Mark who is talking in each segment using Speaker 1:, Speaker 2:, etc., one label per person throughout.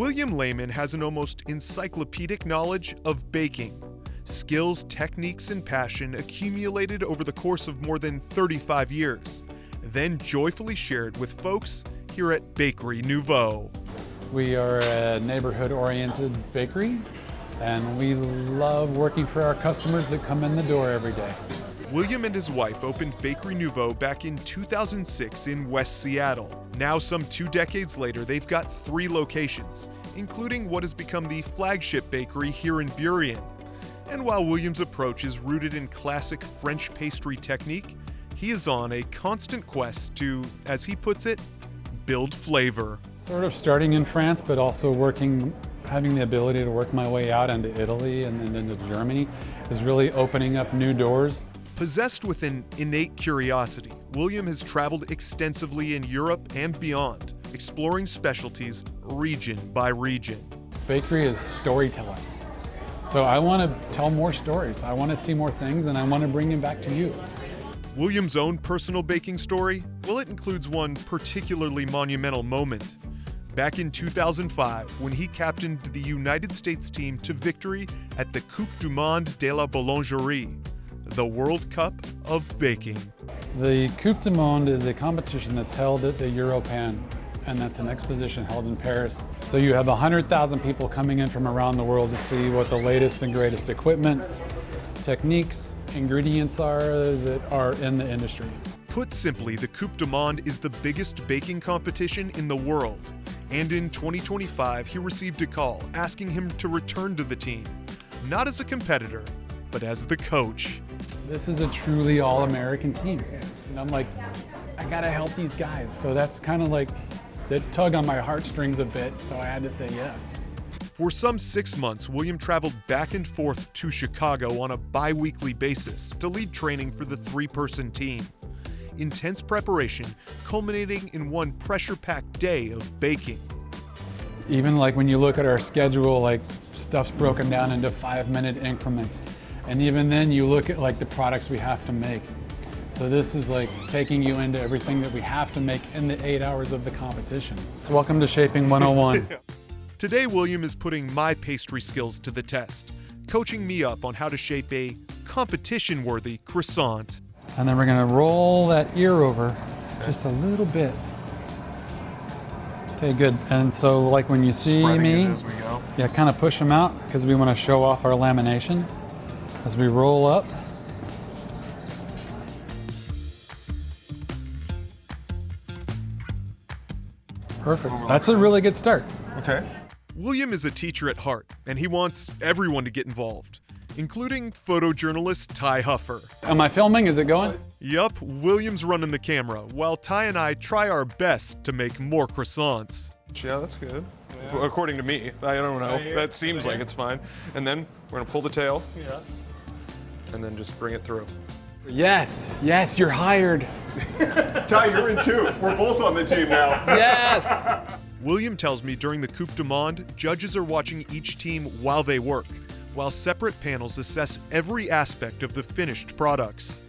Speaker 1: William Leaman has an almost encyclopedic knowledge of baking. Skills, techniques, and passion accumulated over the course of more than 35 years, then joyfully shared with folks here at Bakery Nouveau.
Speaker 2: We are a neighborhood-oriented bakery, and we love working for our customers that come in the door every day.
Speaker 1: William and his wife opened Bakery Nouveau back in 2006 in West Seattle. Now, some 2 decades later, they've got 3 locations, including what has become the flagship bakery here in Burien. And while William's approach is rooted in classic French pastry technique, he is on a constant quest to, as he puts it, build flavor.
Speaker 2: Sort of starting in France, but also having the ability to work my way out into Italy and then into Germany is really opening up new doors.
Speaker 1: Possessed with an innate curiosity, William has traveled extensively in Europe and beyond, exploring specialties region by region.
Speaker 2: Bakery is storytelling. So I want to tell more stories. I want to see more things, and I want to bring them back to you.
Speaker 1: William's own personal baking story? Well, it includes one particularly monumental moment. Back in 2005, when he captained the United States team to victory at the Coupe du Monde de la Boulangerie, the World Cup of baking.
Speaker 2: The Coupe du Monde is a competition that's held at the Europan, and that's an exposition held in Paris. So you have 100,000 people coming in from around the world to see what the latest and greatest equipment, techniques, ingredients are that are in the industry.
Speaker 1: Put simply, the Coupe du Monde is the biggest baking competition in the world. And in 2025, he received a call asking him to return to the team, not as a competitor, but as the coach.
Speaker 2: This is a truly all-American team. And I'm like, I gotta help these guys. So that's kind of like that tug on my heartstrings a bit, so I had to say yes.
Speaker 1: For some 6 months, William traveled back and forth to Chicago on a bi-weekly basis to lead training for the 3-person team. Intense preparation culminating in one pressure-packed day of baking.
Speaker 2: Even like when you look at our schedule, like stuff's broken down into 5-minute increments. And even then you look at like the products we have to make. So this is like taking you into everything that we have to make in the 8 hours of the competition. So welcome to Shaping 101.
Speaker 1: Today, William is putting my pastry skills to the test, coaching me up on how to shape a competition-worthy croissant.
Speaker 2: And then we're gonna roll that ear over just a little bit. Okay, good. And so like when you see me,
Speaker 1: as we go.
Speaker 2: Yeah, kind of push them out because we want to show off our lamination as we roll up. Perfect. That's a really good start.
Speaker 1: Okay. William is a teacher at heart, and he wants everyone to get involved, including photojournalist Ty Huffer.
Speaker 2: Am I filming? Is it going?
Speaker 1: Yup, William's running the camera, while Ty and I try our best to make more croissants.
Speaker 3: Yeah, that's good. Yeah. According to me. I don't know. That seems like it's fine. And then we're gonna pull the tail. Yeah. And then just bring it through.
Speaker 2: Yes, yes, you're hired.
Speaker 3: Ty, you're in too. We're both on the team now.
Speaker 2: Yes!
Speaker 1: William tells me during the Coupe du Monde, judges are watching each team while they work, while separate panels assess every aspect of the finished products.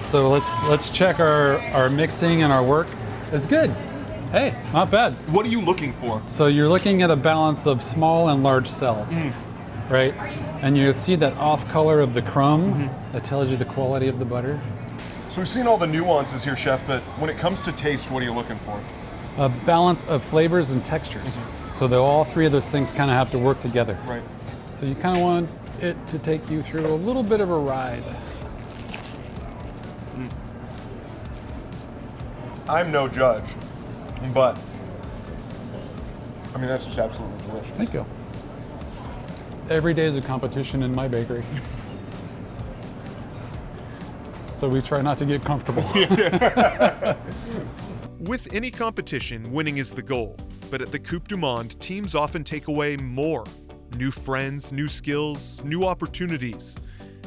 Speaker 2: So let's check our mixing and our work. It's good. Hey, not bad.
Speaker 3: What are you looking for?
Speaker 2: So you're looking at a balance of small and large cells, right? And you see that off color of the crumb that tells you the quality of the butter.
Speaker 3: So we've seen all the nuances here, Chef, but when it comes to taste, what are you looking for?
Speaker 2: A balance of flavors and textures. So all 3 of those things kind of have to work together.
Speaker 3: Right.
Speaker 2: So you kind of want it to take you through a little bit of a ride.
Speaker 3: I'm no judge, but I mean, that's just absolutely delicious.
Speaker 2: Thank you. Every day is a competition in my bakery. So we try not to get comfortable.
Speaker 1: With any competition, winning is the goal. But at the Coupe du Monde, teams often take away more. New friends, new skills, new opportunities.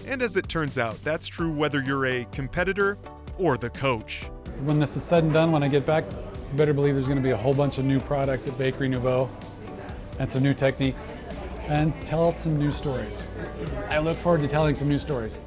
Speaker 1: And as it turns out, that's true whether you're a competitor or the coach.
Speaker 2: When this is said and done, when I get back, you better believe there's gonna be a whole bunch of new product at Bakery Nouveau and some new techniques and tell some new stories. I look forward to telling some new stories.